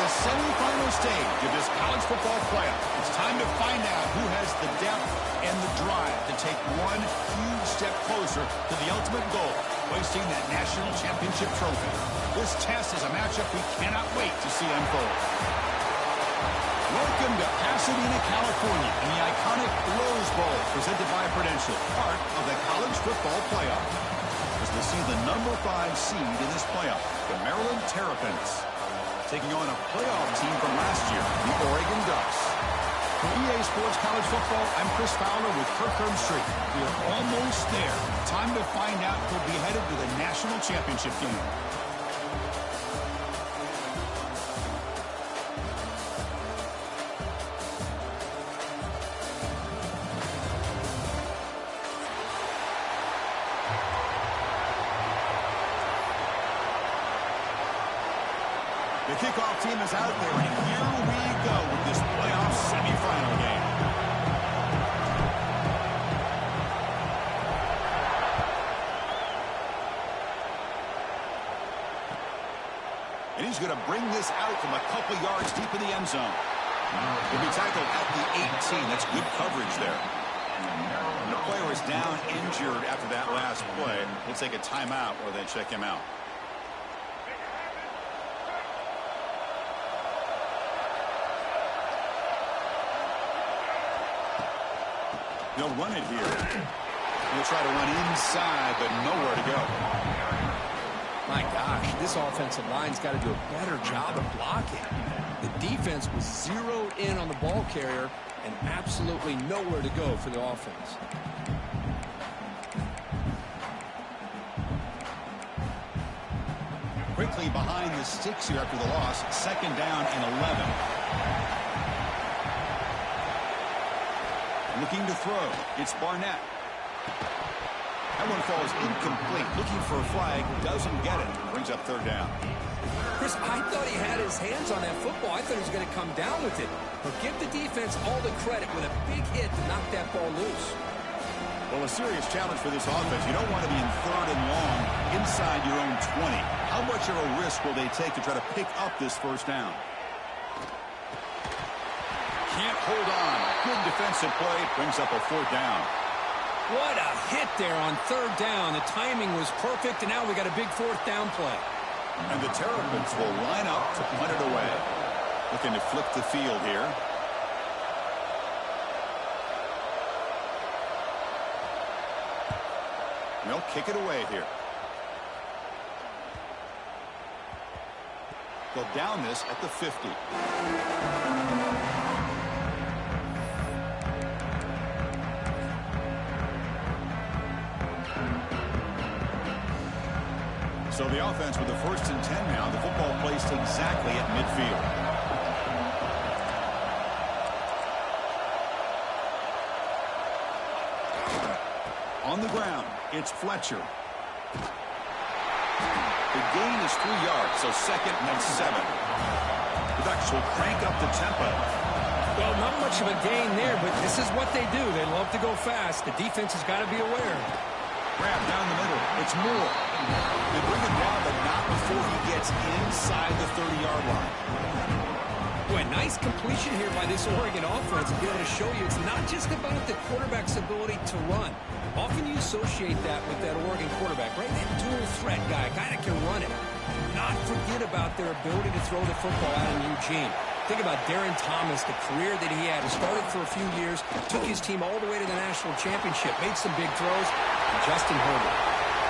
the semifinal stage of this college football playoff. It's time to find out who has the depth and the drive to take one huge step closer to the ultimate goal, hoisting that national championship trophy. This test is a matchup we cannot wait to see unfold. Welcome to Pasadena, California, in the iconic Rose Bowl, presented by Prudential, part of the college football playoff. As we see the number 5 seed in this playoff, the Maryland Terrapins, taking on a playoff team from last year, the Oregon Ducks. For EA Sports College Football, I'm Chris Fowler with Kirk Herbstreit. We are almost there. Time to find out who'll be headed to the national championship game. The kickoff team is out there, and here we go with this playoff semifinal game. And he's going to bring this out from a couple yards deep in the end zone. He'll be tackled at the 18. That's good coverage there. And the player is down injured after that last play. We'll take a timeout while they check him out. They'll run it here. He'll try to run inside, but nowhere to go. My gosh, this offensive line's got to do a better job of blocking. The defense was zeroed in on the ball carrier and absolutely nowhere to go for the offense. Quickly behind the sticks here after the loss. 2nd down and 11. Looking to throw. It's Barnett. That one falls incomplete. Looking for a flag. Doesn't get it. Brings up 3rd down. Chris, I thought he had his hands on that football. I thought he was going to come down with it. But give the defense all the credit with a big hit to knock that ball loose. Well, a serious challenge for this offense. You don't want to be in 3rd and long inside your own 20. How much of a risk will they take to try to pick up this 1st down? Can't hold on. Good defensive play. Brings up a 4th down. What a hit there on 3rd down. The timing was perfect, and now we got a big 4th down play. And the Terrapins will line up to punt it away. Looking to flip the field here. They'll kick it away here. They'll down this at the 50. So the offense with the 1st and 10 now. The football placed exactly at midfield. On the ground, it's Fletcher. The gain is 3 yards, so 2nd and 7. The Ducks will crank up the tempo. Well, not much of a gain there, but this is what they do. They love to go fast. The defense has got to be aware. Grab down the middle. It's Moore. They bring him down, but not before he gets inside the 30-yard line. Boy, nice completion here by this Oregon offense to be able to show you it's not just about the quarterback's ability to run. Often you associate that with that Oregon quarterback, right? That dual threat guy, guy that can run it. Do not forget about their ability to throw the football out in Eugene. Think about Darren Thomas, the career that he had. He started for a few years, took his team all the way to the national championship, made some big throws. And Justin Herbert.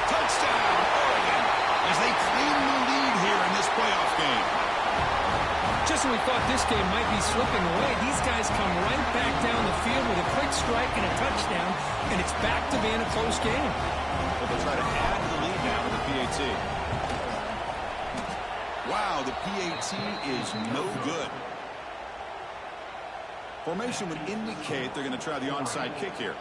Touchdown, Oregon, as they claim the lead here in this playoff game. Just when we thought this game might be slipping away, these guys come right back down the field with a quick strike and a touchdown, and it's back to being a close game. Well, they'll try to add to the lead now with the PAT. Wow, the PAT is no good. Formation would indicate they're going to try the onside kick here.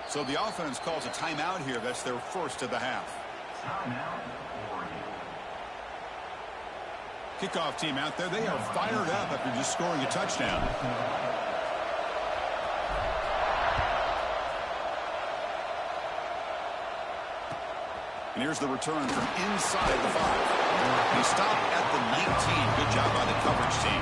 So the offense calls a timeout here. That's their 1st of the half. Kickoff team out there. They are fired up after just scoring a touchdown. And here's the return from inside the 5. He stopped at the 19. Good job by the coverage team.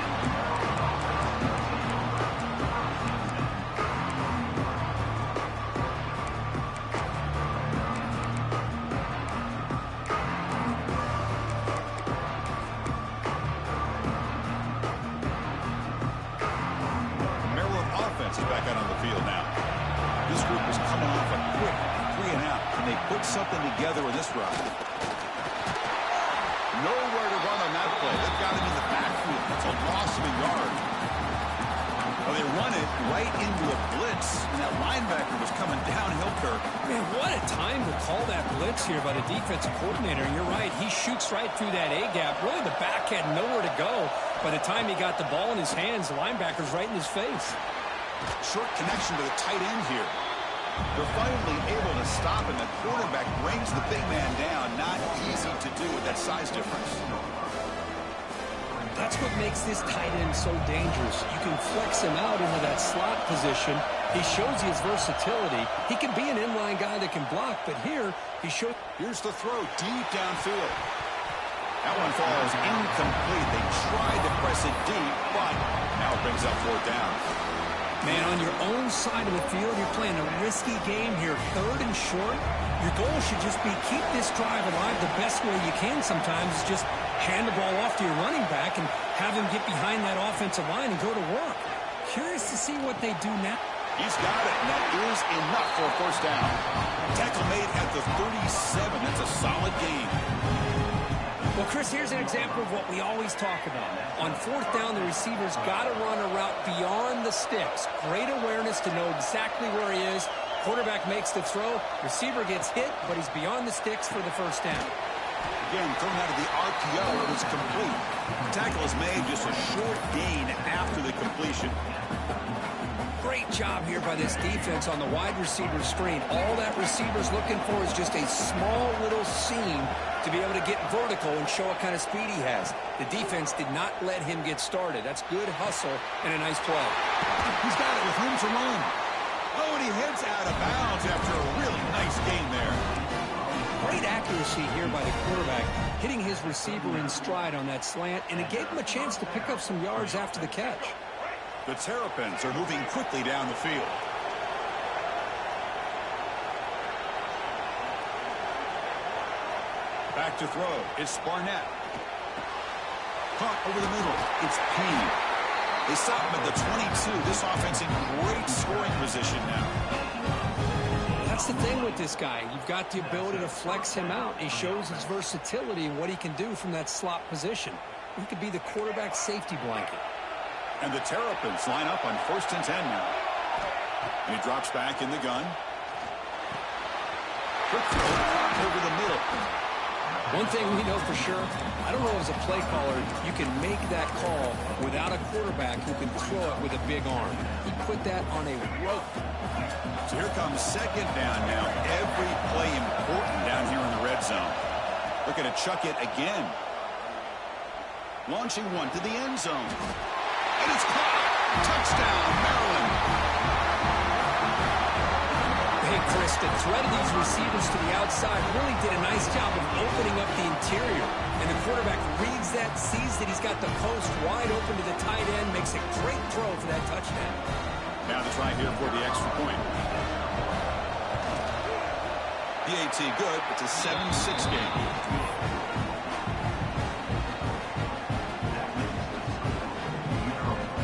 Is back out on the field now. This group is coming off a quick 3 and out. Can they put something together in this drive? Nowhere to run on that play. They've got him in the backfield. It's a loss of a yard. Well, they run it right into a blitz, and that linebacker was coming downhill, Kirk. Man, what a time to call that blitz here by the defensive coordinator. You're right. He shoots right through that A-gap. Really, the back had nowhere to go. By the time he got the ball in his hands, the linebacker's right in his face. Short connection to the tight end here. They're finally able to stop him. The quarterback brings the big man down. Not easy to do with that size difference. That's what makes this tight end so dangerous. You can flex him out into that slot position. He shows his versatility. He can be an inline guy that can block, but here he showed. Here's the throw deep downfield. That one falls incomplete. They tried to press it deep, but now it brings up 4th down. Man, on your own side of the field, you're playing a risky game here. 3rd and short. Your goal should just be keep this drive alive the best way you can sometimes. Is just hand the ball off to your running back and have him get behind that offensive line and go to work. Curious to see what they do now. He's got it, and that is enough for a 1st down. Tackle made at the 37. That's a solid gain. Well, Chris, here's an example of what we always talk about. On 4th down, the receiver's got to run a route beyond the sticks. Great awareness to know exactly where he is. Quarterback makes the throw. Receiver gets hit, but he's beyond the sticks for the 1st down. Again, thrown out of the RPO, it was complete. The tackle is made, just a short gain after the completion. Great job here by this defense on the wide receiver screen. All that receiver's looking for is just a small little seam to be able to get vertical and show what kind of speed he has. The defense did not let him get started. That's good hustle and a nice play. He's got it with room to run. Oh, and he heads out of bounds after a really nice gain there. Great accuracy here by the quarterback, hitting his receiver in stride on that slant, and it gave him a chance to pick up some yards after the catch. The Terrapins are moving quickly down the field. Back to throw. It's Barnett. Caught over the middle. It's Payne. They stop him at the 22. This offense in great scoring position now. That's the thing with this guy. You've got the ability to flex him out. He shows his versatility and what he can do from that slot position. He could be the quarterback's safety blanket. And the Terrapins line up on 1st and 10 now. And he drops back in the gun. Quick throw over the middle. One thing we know for sure, I don't know as a play caller, you can make that call without a quarterback who can throw it with a big arm. He put that on a rope. So here comes 2nd down now. Every play important down here in the red zone. Looking to chuck it again. Launching one to the end zone. And it's caught. Touchdown, Maryland. Hey, Chris, the threat of these receivers to the outside really did a nice job of opening up the interior. And the quarterback reads that, sees that he's got the post wide open to the tight end, makes a great throw for that touchdown. Now to try here for the extra point. PAT good. It's a 7-6 game.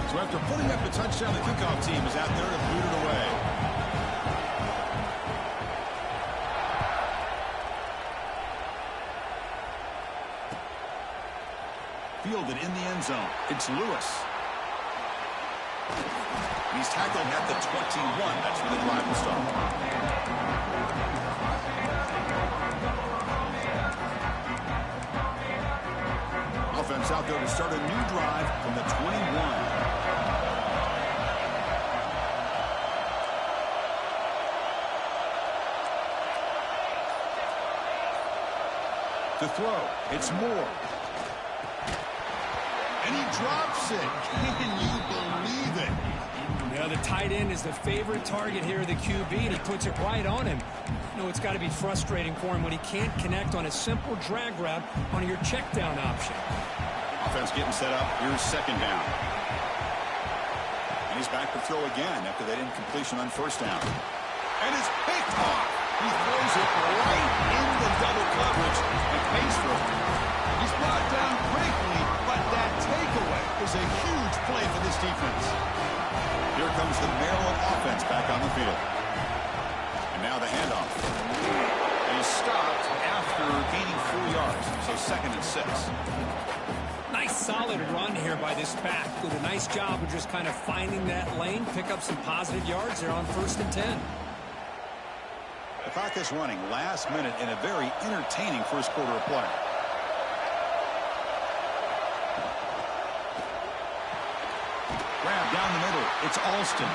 So after putting up a touchdown, the kickoff team is out there to boot it away. Fielded in the end zone. It's Lewis. He's tackled at the 21. That's where the drive will start. Offense out there to start a new drive from the 21. To throw, it's Moore. And he drops it. Can you believe it? Yeah, the tight end is the favorite target here of the QB, and he puts it right on him. know it's got to be frustrating for him when he can't connect on a simple drag route on your check down option. Offense getting set up. Here's second down. And he's back to throw again after that incompletion on first down. And it's picked off. He throws it right into double coverage and pays for it. He's brought down quickly, but that takeaway is a huge play for this defense. Here comes the Maryland offense back on the field. And now the handoff. And he's stopped after gaining 4 yards, so 2nd and 6. Nice solid run here by this back. Did a nice job of just kind of finding that lane, pick up some positive yards there on 1st and 10. The clock is running last minute in a very entertaining first quarter of play. Grab down the middle. It's Alston.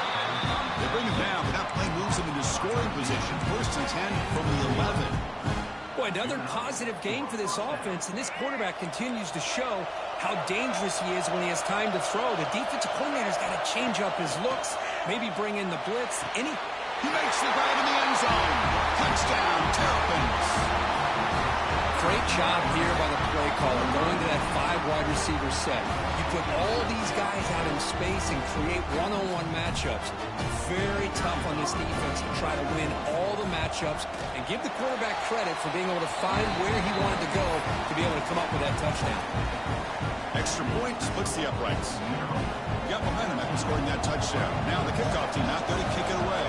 They bring him down, but that play moves him into scoring position. 1st and 10 from the 11. Boy, another positive game for this offense, and this quarterback continues to show how dangerous he is when he has time to throw. The defensive coordinator's got to change up his looks, maybe bring in the blitz. He makes the grab in the end zone. Touchdown, Terrapins. Great job here by the play caller going to that 5 wide receiver set. You put all these guys out in space and create one-on-one matchups. Very tough on this defense to try to win all the matchups and give the quarterback credit for being able to find where he wanted to go to be able to come up with that touchdown. Extra point splits the uprights. You got momentum after scoring that touchdown. Now the kickoff team out there to kick it away.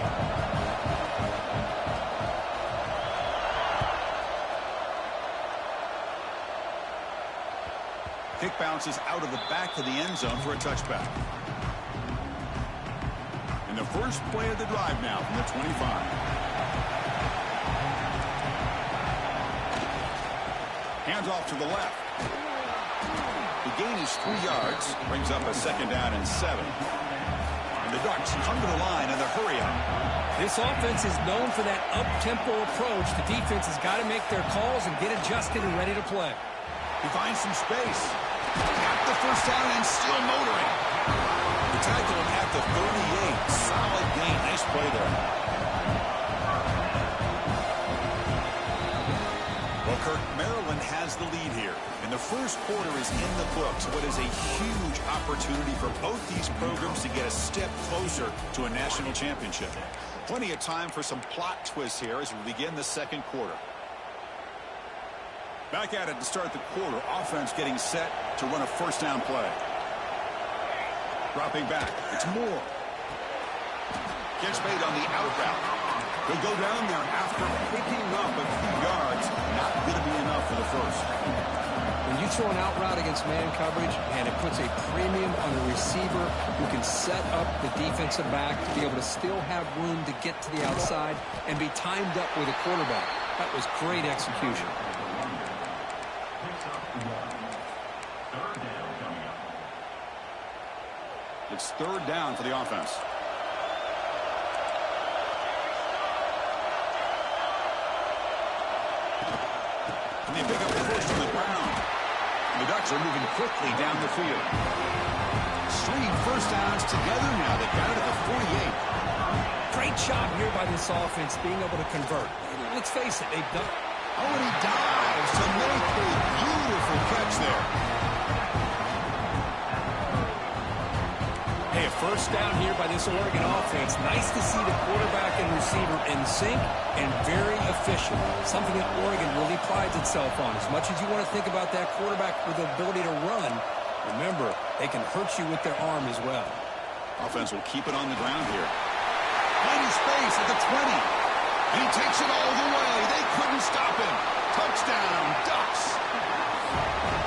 Kick bounces out of the back of the end zone for a touchback. And the first play of the drive now from the 25. Hands off to the left. The gain is 3 yards. Brings up a 2nd down and 7. And the Ducks come to the line in the hurry-up. This offense is known for that up-tempo approach. The defense has got to make their calls and get adjusted and ready to play. He finds some space. Got the first down and still motoring. The tackle at the 38. Solid gain. Nice play there. Well, Kirk, Maryland has the lead here. And the first quarter is in the books. What is a huge opportunity for both these programs to get a step closer to a national championship. Plenty of time for some plot twists here as we begin the second quarter. Back at it to start the quarter. Offense getting set to run a first down play. Dropping back. It's Moore. Gets made on the out route. He'll go down there after picking up a few yards. Not going to be enough for the first. When you throw an out route against man coverage, and it puts a premium on the receiver who can set up the defensive back to be able to still have room to get to the outside and be timed up with a quarterback. That was great execution. It's 3rd down for the offense. And they pick up the first on the ground. And the Ducks are moving quickly down the field. Stringing first downs together now. They've got it at the 48. Great job here by this offense being able to convert. Let's face it, they've done. Oh, and he dives to make a beautiful catch there. Hey, a first down here by this Oregon offense. Nice to see the quarterback and receiver in sync and very efficient. Something that Oregon really prides itself on. As much as you want to think about that quarterback with the ability to run, remember, they can hurt you with their arm as well. Offense will keep it on the ground here. Finding space at the 20. And he takes it all the way. They couldn't stop him. Touchdown, Ducks.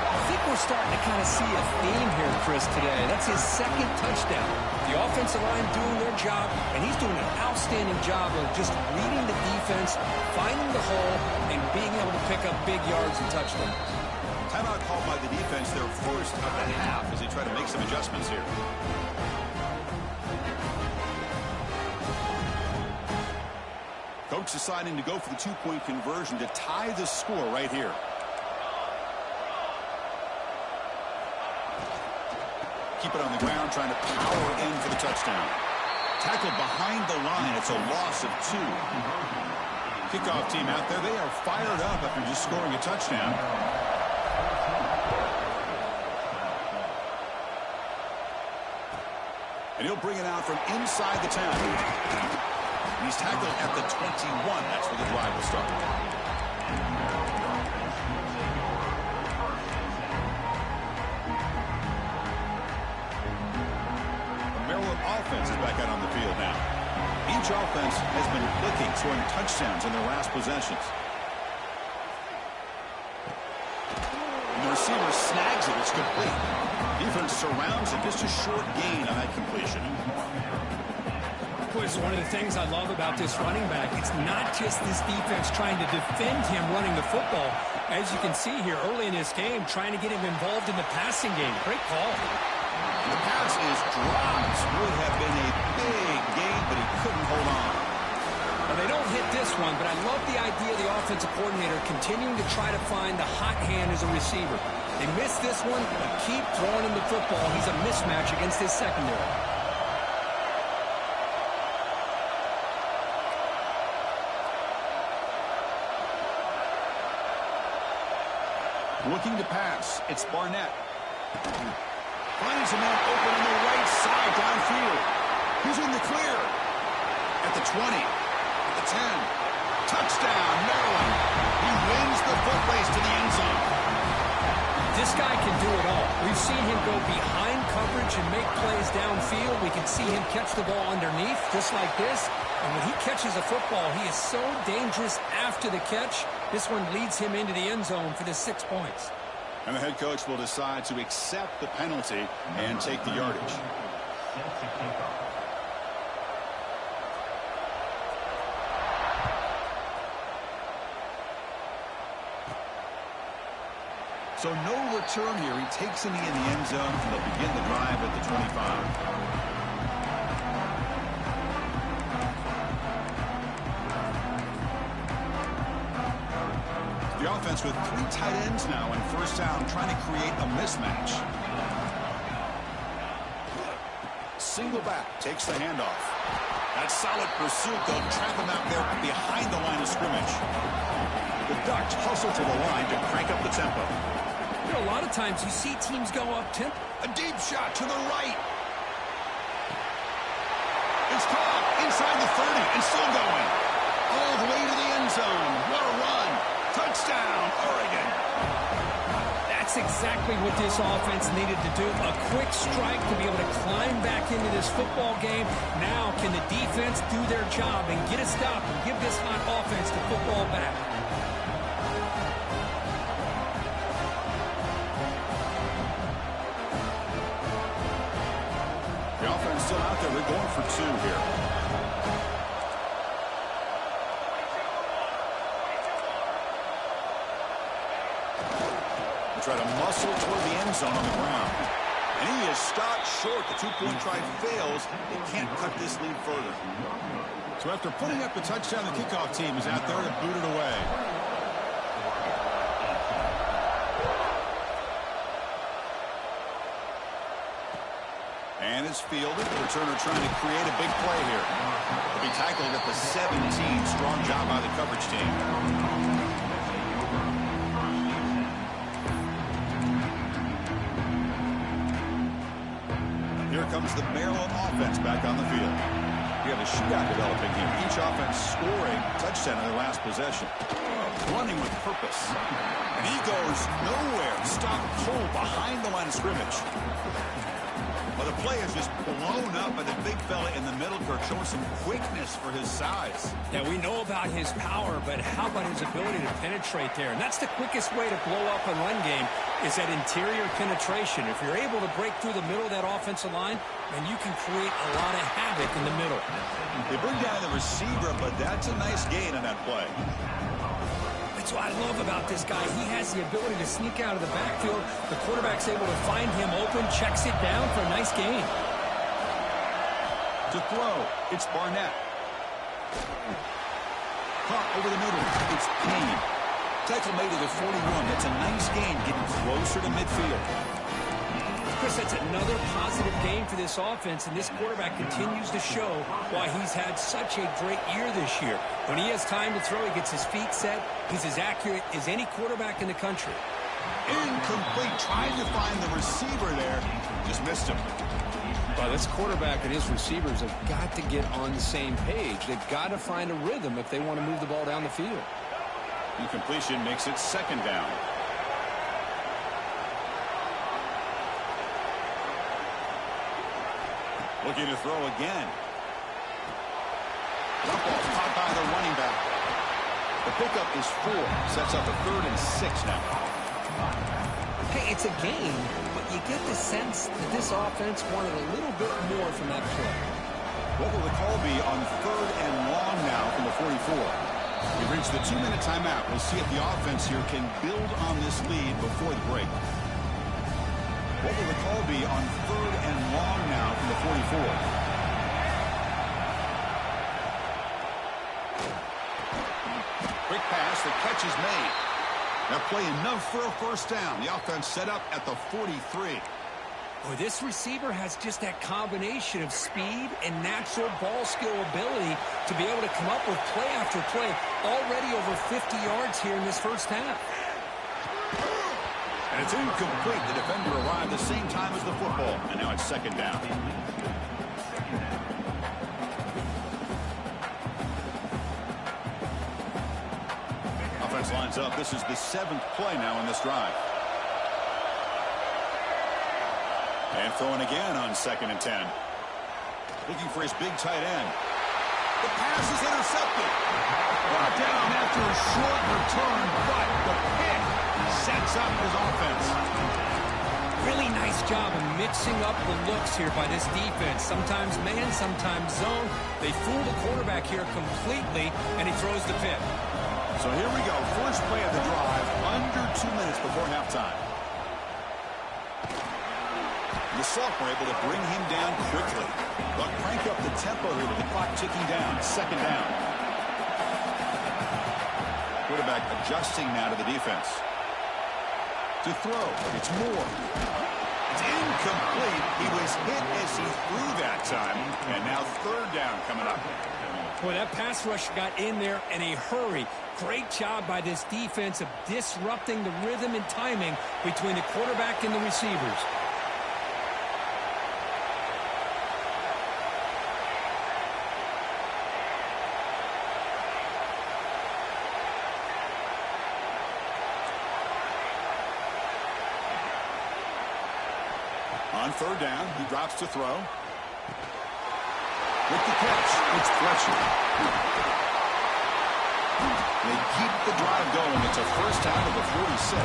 I think we're starting to kind of see a theme here, Chris, today. That's his 2nd touchdown. The offensive line doing their job, and he's doing an outstanding job of just reading the defense, finding the hole, and being able to pick up big yards and touchdowns. Timeout called by the defense, their first of the half, as they try to make some adjustments here. Coach deciding to go for the 2-point conversion to tie the score right here. Keep it on the ground, trying to power in for the touchdown. Tackled behind the line. It's a loss of 2. kickoff team out there. They are fired up after just scoring a touchdown. And he'll bring it out from inside the 10. And he's tackled at the 21. That's where the drive will start. The Maryland offense is back out on the field now. Each offense has been clicking, scoring touchdowns in their last possessions. And the receiver snags it. It's complete. Defense surrounds it. Just a short gain on that completion. It's one of the things I love about this running back. It's not just this defense trying to defend him running the football. As you can see here early in this game, trying to get him involved in the passing game. Great call. The pass is dropped. Would have been a big gain, but he couldn't hold on. Well, they don't hit this one, but I love the idea of the offensive coordinator continuing to try to find the hot hand as a receiver. They missed this one, but keep throwing him the football. He's a mismatch against his secondary. Looking to pass. It's Barnett. Finds a man open on the right side downfield. He's in the clear. At the 20. At the 10. Touchdown, Maryland. He wins the foot race to the end zone. This guy can do it all. We've seen him go behind coverage and make plays downfield. We can see him catch the ball underneath, just like this. And when he catches a football, he is so dangerous after the catch. This one leads him into the end zone for the 6 points. And the head coach will decide to accept the penalty and take the yardage. So no return here. He takes him in the end zone, and they'll begin the drive at the 25. The offense with 3 tight ends now in first down, trying to create a mismatch. Single back, takes the handoff. That solid pursuit, they'll trap him out there behind the line of scrimmage. The Ducks hustle to the line to crank up the tempo. You know, a lot of times you see teams go up tempo. A deep shot to the right. It's caught inside the 30 and still going. All the way to the end zone. What a run. Touchdown, Oregon. That's exactly what this offense needed to do. A quick strike to be able to climb back into this football game. Now can the defense do their job and get a stop and give this hot offense the football back? The offense still out there. They're going for 2 here. Try to muscle toward the end zone on the ground. And he is stopped short. The 2-point try fails. They can't cut this lead further. So after putting up the touchdown, the kickoff team is out there to boot it away. And it's fielded. The returner trying to create a big play here. He'll be tackled at the 17. Strong job by the coverage team. Here comes the Maryland offense back on the field. We have a shootout developing here. Each offense scoring a touchdown in their last possession. Running with purpose. And he goes nowhere. Stopped cold behind the line of scrimmage. Well, the play is just blown up by the big fella in the middle, Kirk, showing some quickness for his size. Yeah, we know about his power, but how about his ability to penetrate there? And that's the quickest way to blow up a run game is that interior penetration. If you're able to break through the middle of that offensive line, then you can create a lot of havoc in the middle. They bring down the receiver, but that's a nice gain on that play. That's what I love about this guy. He has the ability to sneak out of the backfield. The quarterback's able to find him open, checks it down for a nice gain. To throw, it's Barnett. Caught over the middle, it's Payne. Tackle made at the 41. That's a nice gain, getting closer to midfield. Chris, that's another positive game for this offense, and this quarterback continues to show why he's had such a great year this year. When he has time to throw, he gets his feet set. He's as accurate as any quarterback in the country. Incomplete. Trying to find the receiver there. Just missed him. Well, this quarterback and his receivers have got to get on the same page. They've got to find a rhythm if they want to move the ball down the field. Incompletion makes it second down. Looking to throw again. That ball's caught by the running back. The pickup is 4. Sets up a 3rd and 6 now. Hey, it's a game, but you get the sense that this offense wanted a little bit more from that play. What will the call be on 3rd and long now from the 44? We've reached the 2-minute timeout. We'll see if the offense here can build on this lead before the break. What will the call be on 3rd and long now from the 44? Quick pass. The catch is made. That play enough for a first down. The offense set up at the 43. Boy, this receiver has just that combination of speed and natural ball skill ability to be able to come up with play after play. Already over 50 yards here in this first half. And it's incomplete. The defender arrived the same time as the football. And now it's second down. Offense lines up. This is the 7th play now in this drive. And throwing again on 2nd and 10. Looking for his big tight end. The pass is intercepted. Brought down after a short return, but the pick sets up his offense. Really nice job of mixing up the looks here by this defense. Sometimes man, sometimes zone. They fool the quarterback here completely, and he throws the pick. So here we go. First play of the drive, under 2 minutes before halftime. The sophomore able to bring him down quickly. But crank up the tempo here with the clock ticking down. Second down. Quarterback adjusting now to the defense. To throw. It's Moore. It's incomplete. He was hit as he threw that time. And now 3rd down coming up. Boy, that pass rush got in there in a hurry. Great job by this defense of disrupting the rhythm and timing between the quarterback and the receivers. On 3rd down, he drops to throw. With the catch, it's Fletcher. They keep the drive going. It's a first down to the 46.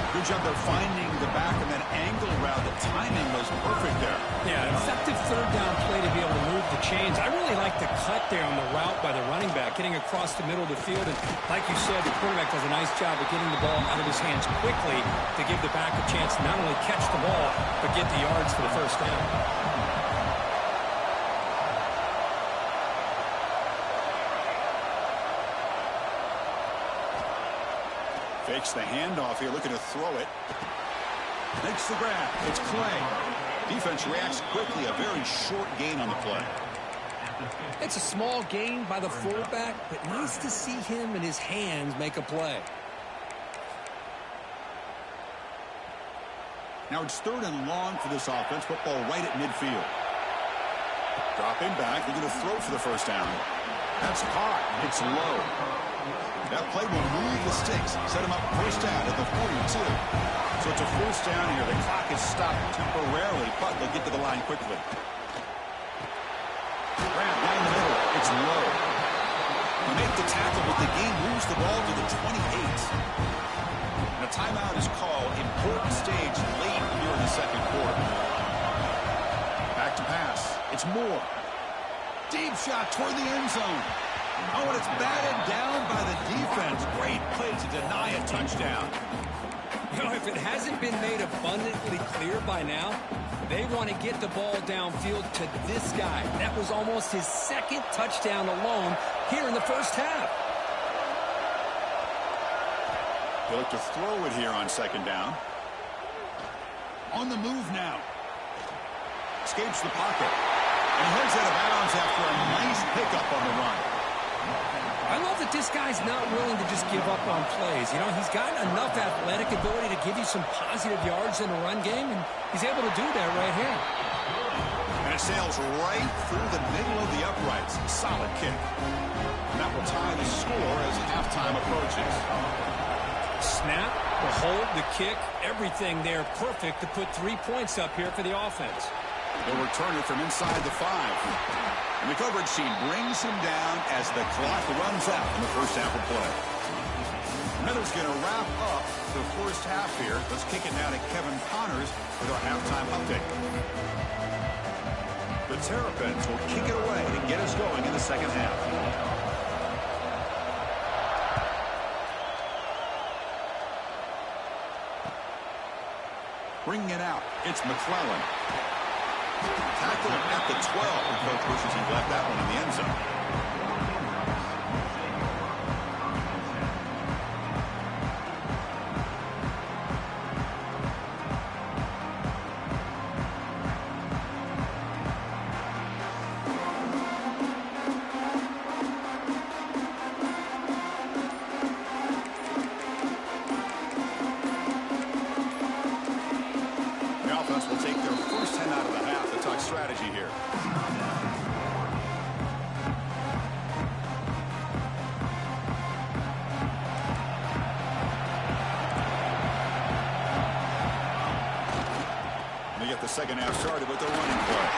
Good job there finding the back and that angle route. The timing was perfect there. Yeah, effective 3rd down play to be able to move the chains. I really like the cut there on the route by the running back, getting across the middle of the field. And like you said, the quarterback does a nice job of getting the ball out of his hands quickly to give the back a chance to not only catch the ball, but get the yards for the first down. Fakes the handoff here, looking to throw it. Makes the grab. It's Clay. Defense reacts quickly. A very short gain on the play. It's a small gain by the fullback, but nice to see him and his hands make a play. Now it's 3rd and long for this offense. Football right at midfield. Dropping back. Looking to throw for the first down. That's caught. It's low. That play will move the sticks. Set him up first down at the 42. So it's a first down here. The clock is stopped temporarily, but they'll get to the line quickly. Grab down the middle. It's low. They make the tackle, but the game moves the ball to the 28. And a timeout is called. Important stage late here in the second quarter. Back to pass. It's Moore. Deep shot toward the end zone. Oh, and it's batted down by the defense. Great play to deny a touchdown. You know, if it hasn't been made abundantly clear by now, they want to get the ball downfield to this guy. That was almost his 2nd touchdown alone here in the first half. They look to throw it here on 2nd down. On the move now. Escapes the pocket. And heads out of bounds after a nice pickup on the run. I love that this guy's not willing to just give up on plays. You know, he's got enough athletic ability to give you some positive yards in the run game, and he's able to do that right here. And it sails right through the middle of the uprights. Solid kick. And that will tie the score as halftime approaches. Snap, the hold, the kick, everything there perfect to put 3 points up here for the offense. They'll return it from inside the 5. And the coverage team brings him down as the clock runs out in the first half of play. Miller's going to wrap up the first half here. Let's kick it now to Kevin Connors with our halftime update. The Terrapins will kick it away to get us going in the second half. Bringing it out, it's McClellan. Tackle at the 12. The coach wishes he left that one in the end zone. The offense will take their first 10 out of the half. The talk strategy here. They get the second half started with the running play.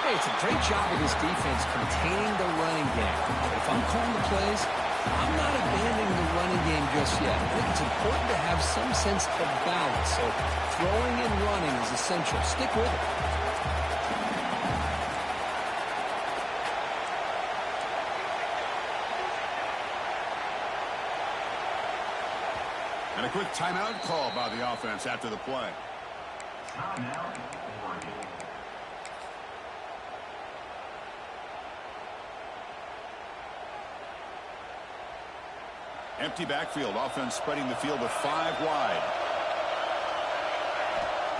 Hey, it's a great job of this defense containing the running game. But if I'm calling the plays, I'm not abandoning the running game just yet. I think it's important to have some sense of balance. So throwing and running is essential. Stick with it. And a quick timeout call by the offense after the play. Empty backfield. Offense spreading the field with 5 wide.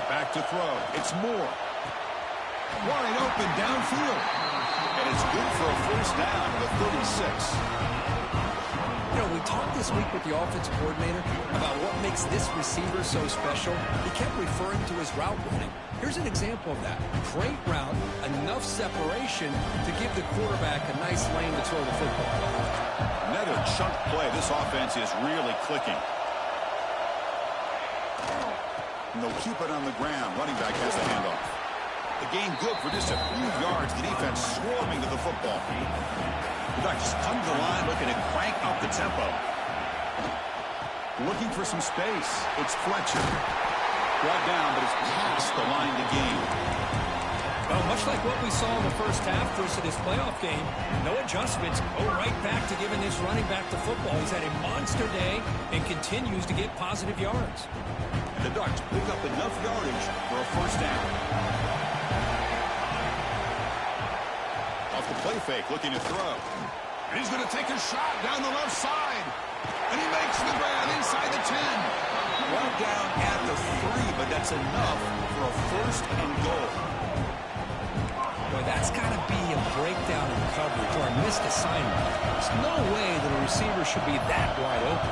Back to throw. It's Moore. Wide open downfield. And it's good for a first down to the 36. You know, we talked this week with the offensive coordinator about what makes this receiver so special. He kept referring to his route running. Here's an example of that. Great route, enough separation to give the quarterback a nice lane to throw the football. Another chunk play. This offense is really clicking. And they'll keep it on the ground. Running back has the handoff. The gain good for just a few yards. The defense swarming to the football. The Ducks come to the line looking to crank up the tempo. Looking for some space. It's Fletcher. Brought down, but it's past the line to gain. Well, much like what we saw in the first half versus this playoff game, no adjustments. Go right back to giving this running back the football. He's had a monster day and continues to get positive yards. And the Ducks pick up enough yardage for a first down. Off the play fake, looking to throw. And he's going to take a shot down the left side. And he makes the grab inside the 10. Brought down at the 3, but that's enough for a first and goal. Boy, that's got to be a breakdown in coverage or a missed assignment. There's no way that a receiver should be that wide open.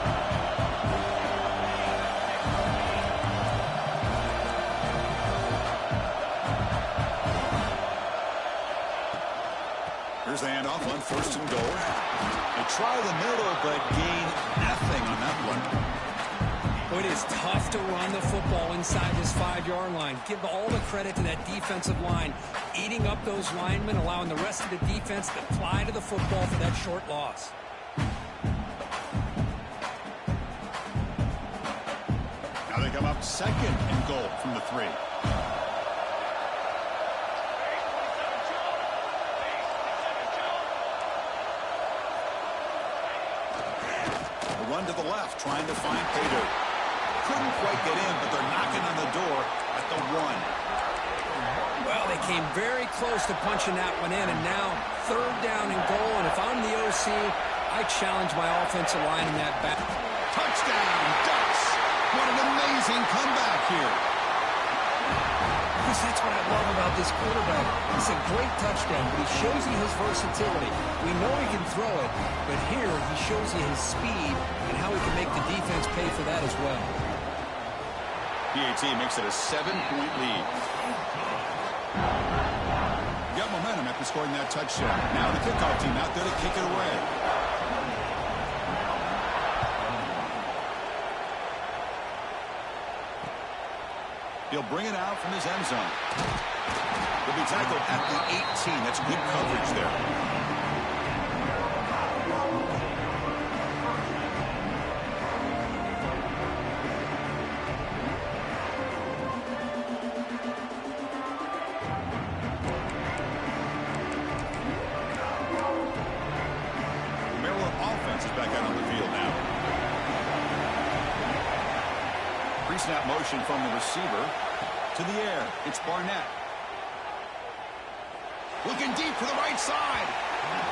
Here's the handoff on first and goal. They try the middle, but gain nothing on that one. It is tough to run the football inside this 5-yard line. Give all the credit to that defensive line, eating up those linemen, allowing the rest of the defense to fly to the football for that short loss. Now they come up second and goal from the 3. Run to the left, trying to find Pater. Couldn't quite get in, but they're knocking on the door at the 1. Well, they came very close to punching that one in, and now 3rd down and goal. And if I'm the OC, I challenge my offensive line in that back. Touchdown, Ducks! What an amazing comeback here. Chris, that's what I love about this quarterback. It's a great touchdown, but he shows you his versatility. We know he can throw it, but here he shows you his speed and how he can make the defense pay for that as well. PAT makes it a 7-point lead. Got momentum after scoring that touchdown. Now the kickoff team out there to kick it away. He'll bring it out from his end zone. He'll be tackled at the 18. That's good coverage there. Pre-snap motion from the receiver to the air. It's Barnett. Looking deep for the right side.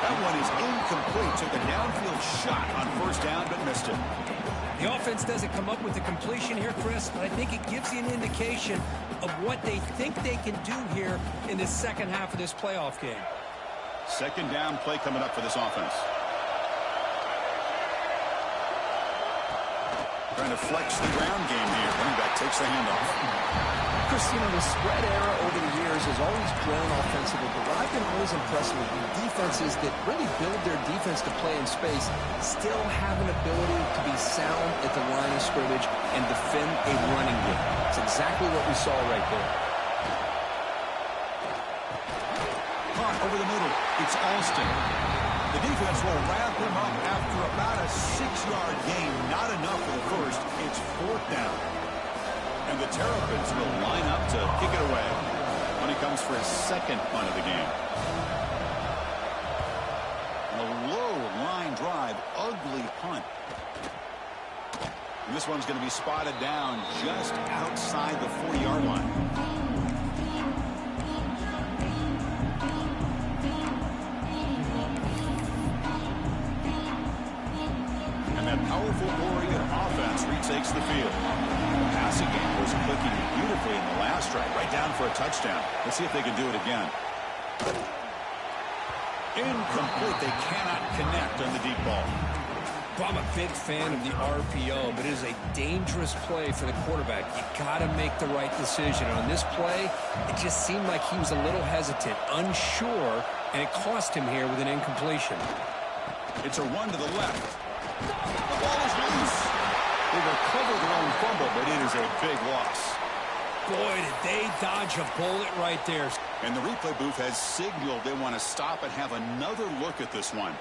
That one is incomplete. Took a downfield shot on first down, but missed it. The offense doesn't come up with the completion here, Chris, but I think it gives you an indication of what they think they can do here in the second half of this playoff game. Second down play coming up for this offense. Trying to flex the ground game here. Running back takes the handoff. Chris, you know, the spread era over the years has always grown offensively, but what I've been always impressed with defenses that really build their defense to play in space still have an ability to be sound at the line of scrimmage and defend a running game. It's exactly what we saw right there. Caught over the middle. It's Alston. The defense will wrap him up after about a 6-yard gain. Not enough for the first. It's fourth down. And the Terrapins will line up to kick it away when he comes for his second punt of the game. A low line drive, ugly punt. And this one's going to be spotted down just outside the 40-yard line. Powerful Oregon offense retakes the field. The passing game was clicking beautifully in the last drive, right down for a touchdown. Let's see if they can do it again. Incomplete. They cannot connect on the deep ball. Well, I'm a big fan of the RPO, but it is a dangerous play for the quarterback. You got to make the right decision. On this play, it just seemed like he was a little hesitant, unsure, and it cost him here with an incompletion. It's a run to the left. The ball is loose. They recover their own fumble, but it is a big loss. Boy, did they dodge a bullet right there. And the replay booth has signaled they want to stop and have another look at this one.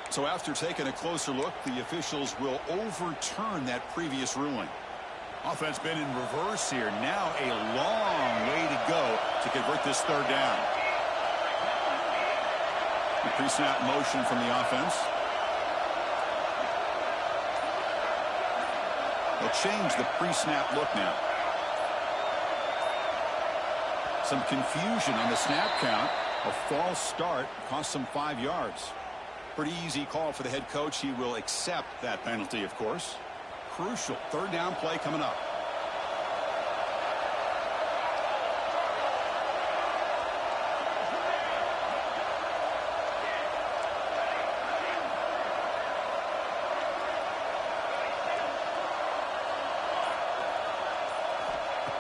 So after taking a closer look, the officials will overturn that previous ruling. Offense been in reverse here. Now a long way to go to convert this third down. The pre-snap motion from the offense. They'll change the pre-snap look now. Some confusion on the snap count. A false start cost them 5 yards. Pretty easy call for the head coach. He will accept that penalty, of course. Crucial third down play coming up.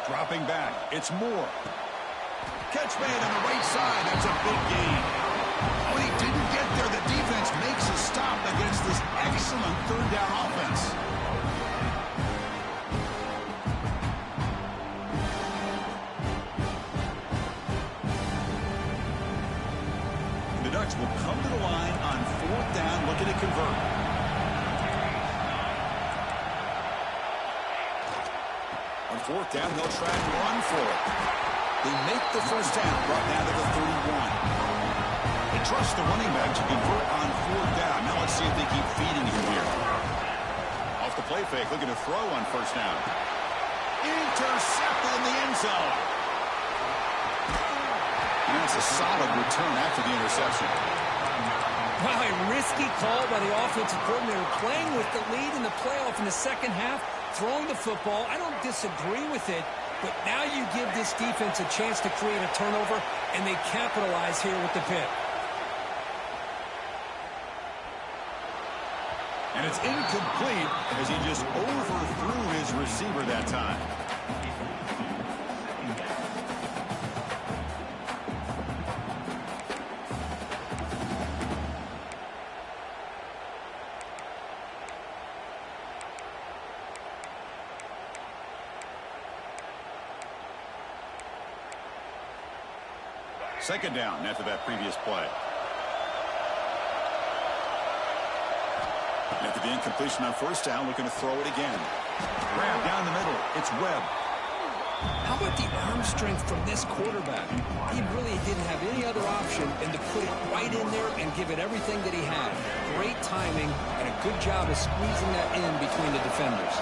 Dropping back. It's Moore. Catch made on the right side. That's a big gain. When he didn't get there, the defense makes a stop against this excellent third down offense. The Ducks will come to the line on fourth down, looking to convert. On fourth down, they'll try and run for it. They make the first down, brought down to the 31. They trust the running back to convert on fourth down. Now let's see if they keep feeding him here. Off the play fake, looking to throw on first down. Intercepted in the end zone. And that's a solid return after the interception. Wow, a risky call by the offensive coordinator, playing with the lead in the playoff in the second half, throwing the football. I don't disagree with it, but now you give this defense a chance to create a turnover, and they capitalize here with the pick. And it's incomplete as he just overthrew his receiver that time. Second down after that previous play. After the incompletion on first down, looking to throw it again. Grab down the middle. It's Webb. How about the arm strength from this quarterback? He really didn't have any other option than to put it right in there and give it everything that he had. Great timing and a good job of squeezing that in between the defenders.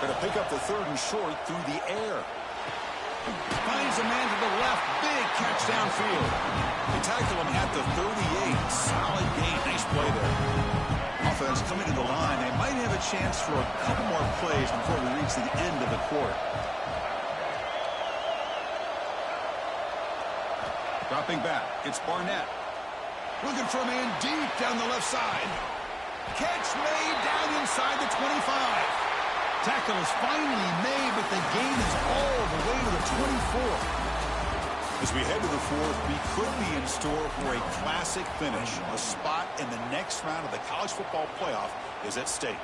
Going to pick up the third and short through the air. Finds a man to the left. Big catch downfield. They tackle him at the 38. Solid gain. Nice play there. Offense coming to the line. They might have a chance for a couple more plays before we reach the end of the quarter. Dropping back. It's Barnett. Looking for a man deep down the left side. Catch made down inside the 25. Tackle is finally made, but the gain is all the way to the 24. As we head to the fourth, we could be in store for a classic finish. A spot in the next round of the college football playoff is at stake.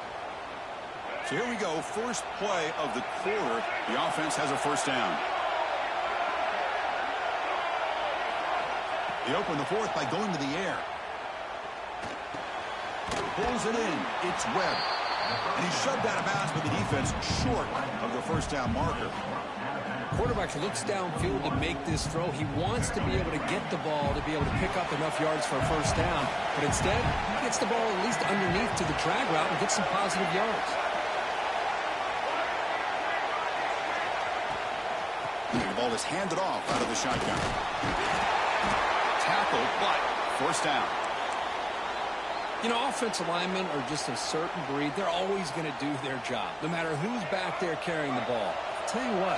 So here we go. First play of the quarter. The offense has a first down. They open the fourth by going to the air. Pulls it in. It's Webb. And he's shoved out of bounds with the defense short of the first down marker. Quarterback looks downfield to make this throw. He wants to be able to get the ball to be able to pick up enough yards for a first down. But instead, he gets the ball at least underneath to the drag route and gets some positive yards. The ball is handed off out of the shotgun. Tackle, but first down. You know, offensive linemen are just a certain breed. They're always going to do their job, no matter who's back there carrying the ball. I'll tell you what,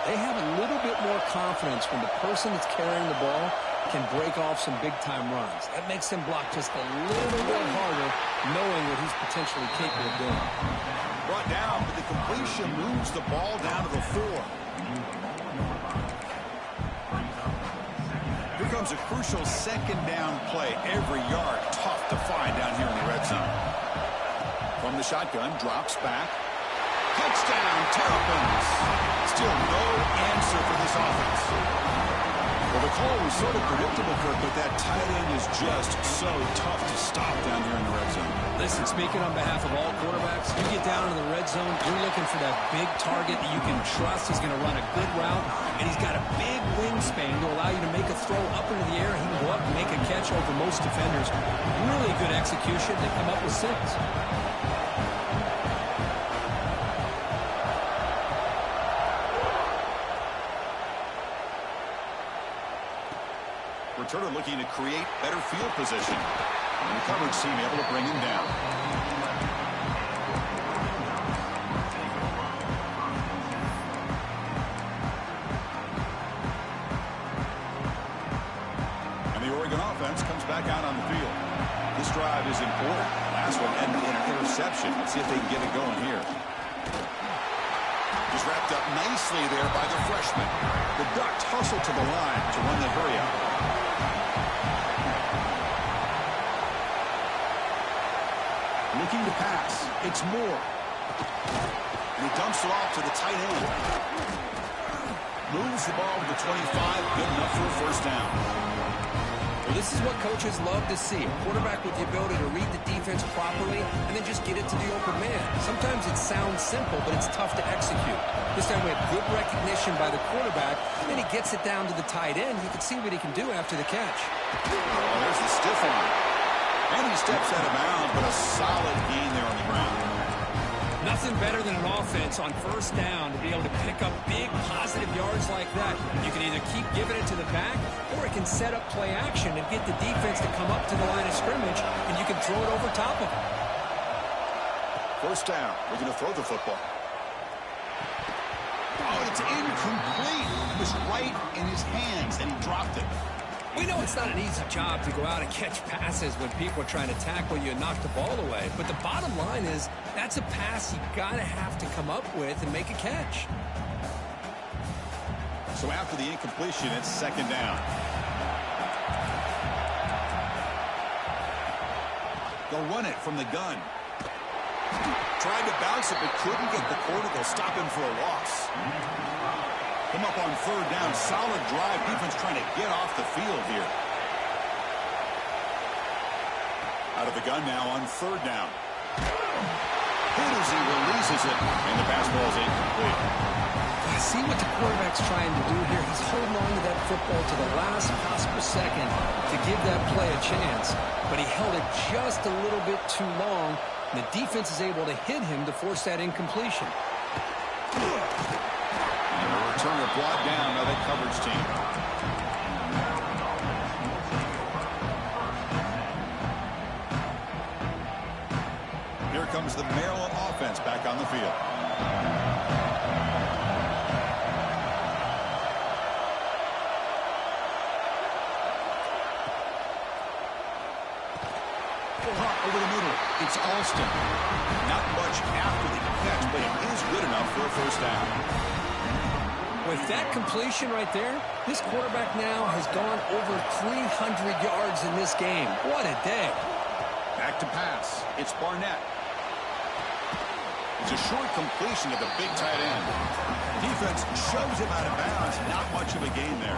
they have a little bit more confidence when the person that's carrying the ball can break off some big-time runs. That makes them block just a little bit harder, knowing what he's potentially capable of doing. Brought down, but the completion moves the ball down to the 4. Here comes a crucial second down play. Every yard tough to find down here in the red zone. From the shotgun, drops back. Touchdown, Terrapins. Still no answer for this offense. Well, the call was sort of predictable, Kirk, but that tight end is just so tough to stop down here in the red zone. Listen, speaking on behalf of all quarterbacks, you get down in the red zone, you're looking for that big target that you can trust. He's going to run a good route, and he's got a big wingspan to allow you to make a throw up into the air. He can go up and make a catch over most defenders. Really good execution. They come up with 6. Returner looking to create better field position. And the coverage team able to bring him down. And the Oregon offense comes back out on the field. This drive is important. Last one ended in an interception. Let's see if they can get it going here. Just wrapped up nicely there by the freshman. The Ducks hustle to the line to run the hurry up. Looking to pass. It's Moore. And he dumps it off to the tight end. Moves the ball to the 25. Good enough for a first down. Well, this is what coaches love to see. A quarterback with the ability to read the defense properly and then just get it to the open man. Sometimes it sounds simple, but it's tough to execute. This time we have good recognition by the quarterback, and then he gets it down to the tight end. You can see what he can do after the catch. Oh, there's the stiff arm. And he steps out of bounds, but a solid gain there on the ground. Nothing better than an offense on first down to be able to pick up big positive yards like that. You can either keep giving it to the back, or it can set up play action and get the defense to come up to the line of scrimmage, and you can throw it over top of them. First down. We're going to throw the football. Oh, it's incomplete. It was right in his hands, and he dropped it. We know it's not an easy job to go out and catch passes when people are trying to tackle you and knock the ball away. But the bottom line is that's a pass you got to have to come up with and make a catch. So after the incompletion, it's second down. They'll run it from the gun. Tried to bounce it, but couldn't get the corner. They'll stop him for a loss. Come up on third down. Solid drive. Defense trying to get off the field here. Out of the gun now on third down. Good as he releases it, and the pass ball is incomplete. See what the quarterback's trying to do here. He's holding on to that football to the last possible second to give that play a chance. But he held it just a little bit too long. And the defense is able to hit him to force that incompletion. And the returner brought down by the coverage team. Here comes the Maryland offense back on the field. Over the middle, it's Alston. Not much after the catch, but it is good enough for a first down. With that completion right there, this quarterback now has gone over 300 yards in this game. What a day. Back to pass. It's Barnett. It's a short completion to the big tight end. Defense shoves him out of bounds. Not much of a gain there.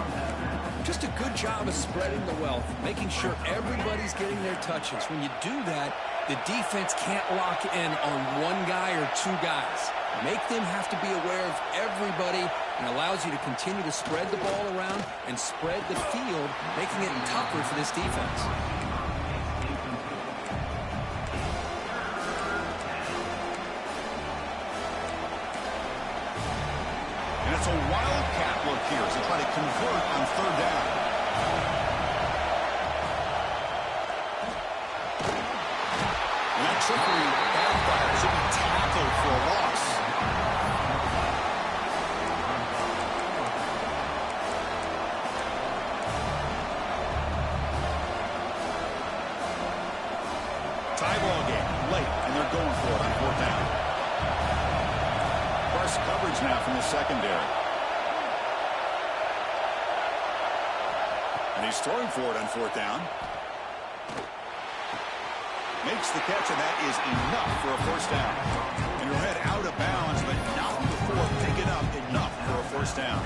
Just a good job of spreading the wealth, making sure everybody's getting their touches. When you do that, the defense can't lock in on one guy or two guys. Make them have to be aware of everybody, and allows you to continue to spread the ball around and spread the field, making it tougher for this defense. And it's a wildcat look here as they try to convert on third down. And that trickery backfires. Should be tackled for a loss. Tie ball game late, and they're going for it on fourth down. Press coverage now from the secondary. And he's throwing for it on fourth down. Makes the catch, and that is enough for a first down. And your head out of bounds, but not before picking up enough for a first down.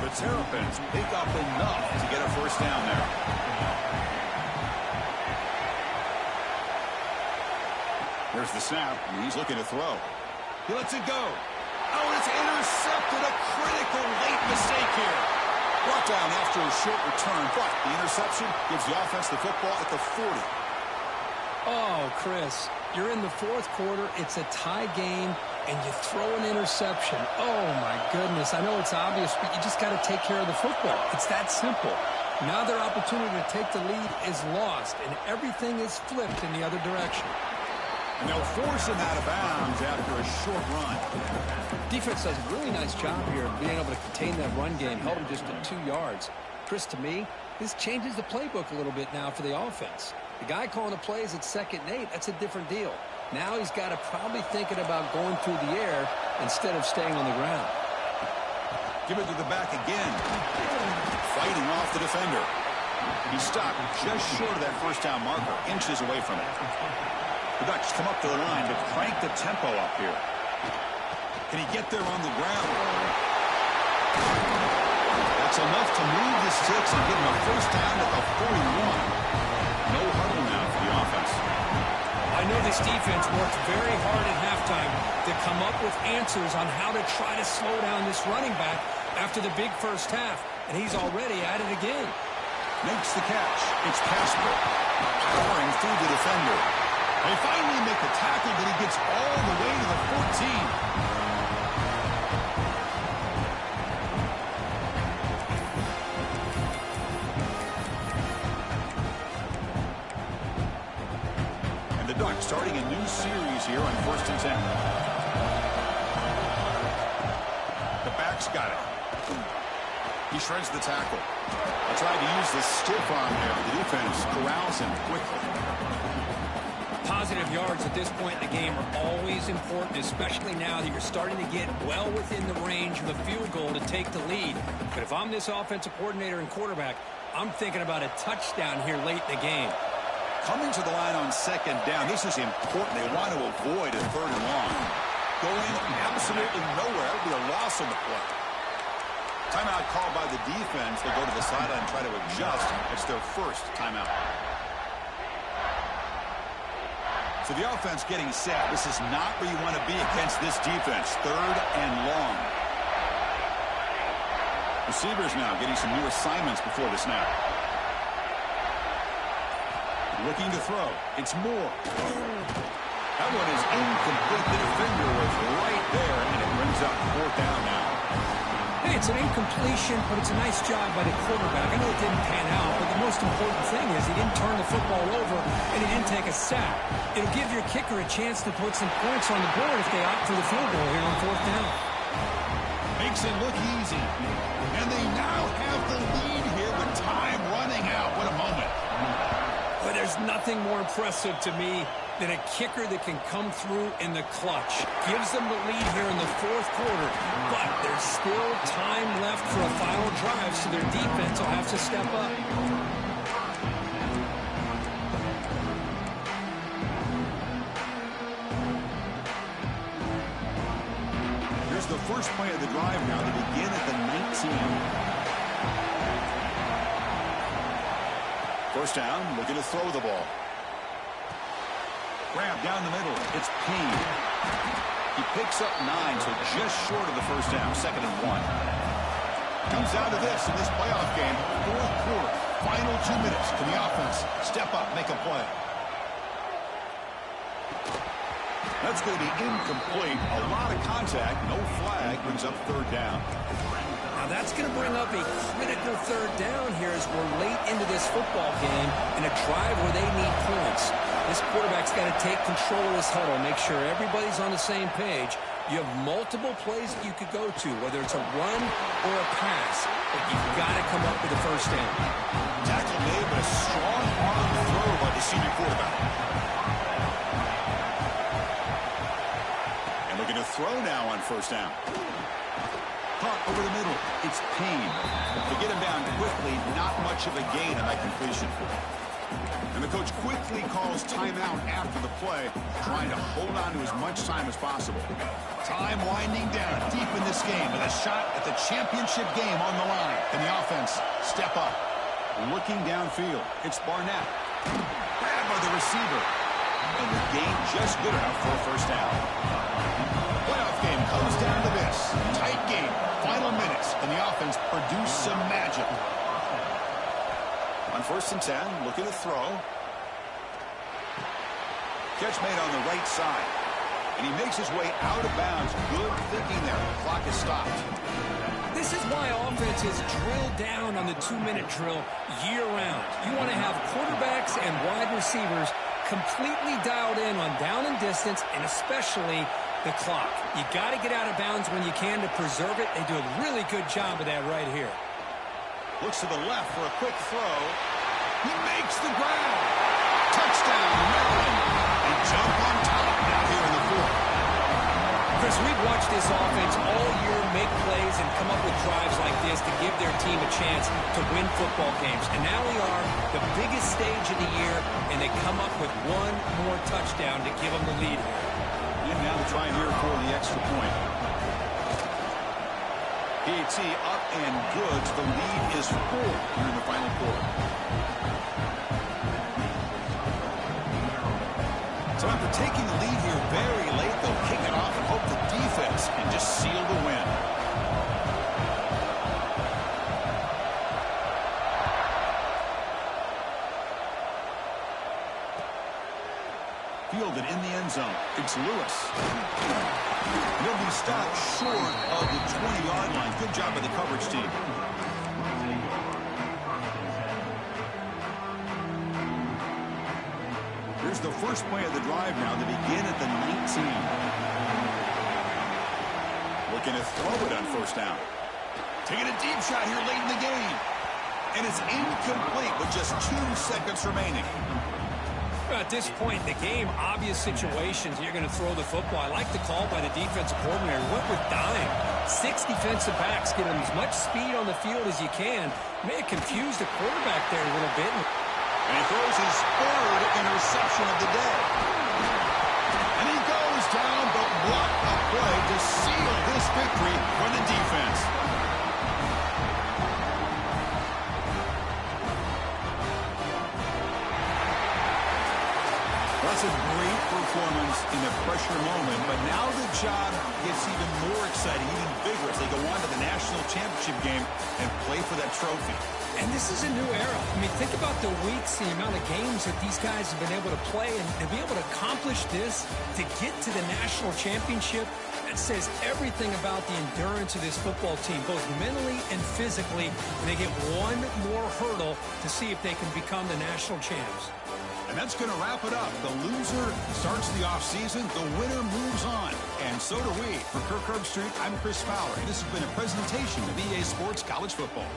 The Terrapins pick up enough to get a first down there. Here's the snap, and he's looking to throw. He lets it go. Oh, and it's intercepted. A critical late mistake here. Brought down after a short return, but the interception gives the offense the football at the 40. Oh, Chris, you're in the fourth quarter. It's a tie game, and you throw an interception. Oh, my goodness. I know it's obvious, but you just got to take care of the football. It's that simple. Now their opportunity to take the lead is lost, and everything is flipped in the other direction. And they'll force him out of bounds after a short run. Defense does a really nice job here of being able to contain that run game, held him just at 2 yards. Chris, to me, this changes the playbook a little bit now for the offense. The guy calling the plays at 2nd and 8, that's a different deal. Now he's got to probably thinking about going through the air instead of staying on the ground. Give it to the back again. Fighting off the defender. He stopped just short of that first down marker, inches away from it. The Ducks come up to the line to crank the tempo up here. Can he get there on the ground? That's enough to move the sticks and give him a first down at the 41. No huddle now for the offense. I know this defense worked very hard at halftime to come up with answers on how to try to slow down this running back after the big first half, and he's already at it again. Makes the catch. It's Casper powering through the defender. They finally make the tackle, but he gets all the way to the 14. And the Ducks starting a new series here on 1st and 10. The back's got it. He shreds the tackle. I tried to use the stiff arm there. The defense corrals him quickly. Positive yards at this point in the game are always important, especially now that you're starting to get well within the range of a field goal to take the lead. But if I'm this offensive coordinator and quarterback, I'm thinking about a touchdown here late in the game. Coming to the line on 2nd down, this is important. They want to avoid a 3rd and long. Going absolutely nowhere. It would be a loss on the play. Timeout called by the defense. They go to the sideline and try to adjust. It's their first timeout. So the offense getting set. This is not where you want to be against this defense. 3rd and long. Receivers now getting some new assignments before the snap. Looking to throw. It's Moore. That one is incomplete. The defender was right there, and it brings up 4th down now. Hey, it's an incompletion, but it's a nice job by the quarterback. I know it didn't pan out, but the most important thing is he didn't turn the football over, and he didn't take a sack. It'll give your kicker a chance to put some points on the board if they opt for the field goal here on 4th down. Makes it look easy. And they now have the lead here with time running out. What a moment. But there's nothing more impressive to me than a kicker that can come through in the clutch. Gives them the lead here in the 4th quarter, but there's still time left for a final drive, so their defense will have to step up. Here's the first play of the drive now to begin at the 19. 1st down, looking to throw the ball. Grab down the middle. It's Payne. He picks up 9, so just short of the 1st down. 2nd and 1. Comes down to this in this playoff game. 4th quarter. Final 2 minutes. Can the offense step up, make a play? That's going to be incomplete. A lot of contact. No flag. Brings up 3rd down. Now that's going to bring up a critical 3rd down here as we're late into this football game in a drive where they need points. This quarterback's got to take control of this huddle, make sure everybody's on the same page. You have multiple plays that you could go to, whether it's a run or a pass, but you've got to come up with a 1st down. Tackle made, but a strong arm throw by the senior quarterback. And looking to throw now on 1st down. Caught over the middle. It's Payne. To get him down quickly, not much of a gain on that completion. And the coach quickly calls timeout after the play, trying to hold on to as much time as possible. Time winding down deep in this game with a shot at the championship game on the line. Can the offense step up? Looking downfield. It's Barnett. Grabbed by the receiver. And the gain just good enough for a 1st down. Playoff game comes down to this. Tight game. Final minutes. And the offense produce some magic. On 1st and 10, looking to throw. Catch made on the right side. And he makes his way out of bounds. Good thinking there. The clock is stopped. This is why offenses drill down on the 2-minute drill year-round. You want to have quarterbacks and wide receivers completely dialed in on down and distance, and especially the clock. You got to get out of bounds when you can to preserve it. They do a really good job of that right here. Looks to the left for a quick throw. He makes the grab. Touchdown, Maryland. They jump on top now here in the 4th. Chris, we've watched this offense all year make plays and come up with drives like this to give their team a chance to win football games. And now we are the biggest stage of the year, and they come up with one more touchdown to give them the lead here. And now to try here for the extra point. PAT up and good. The lead is 4 here in the final quarter. So after taking the lead here very late, they'll kick it off and hope the defense can just seal the win. fielded in the end zone. It's Lewis. He'll be stopped short of the 20-yard line. Good job by the coverage team. Here's the first play of the drive now to begin at the 19. Looking to throw it on first down. Taking a deep shot here late in the game. And it's incomplete with just 2 seconds remaining. At this point in the game, obvious situations, you're going to throw the football. I like the call by the defensive coordinator. Went with dime. 6 defensive backs, get them as much speed on the field as you can. May have confused the quarterback there a little bit. And he throws his 3rd interception of the day. And he goes down, but what a play to seal this victory for the defense. That's a great performance in a pressure moment, but now the job gets even more exciting, even bigger as they go on to the national championship game and play for that trophy. And this is a new era. I mean, think about the weeks, the amount of games that these guys have been able to play, and to be able to accomplish this, to get to the national championship, that says everything about the endurance of this football team, both mentally and physically. And they get one more hurdle to see if they can become the national champs. And that's going to wrap it up. The loser starts the offseason. The winner moves on. And so do we. For Kirk Herbstreit, I'm Chris Fowler. And this has been a presentation of EA Sports College Football.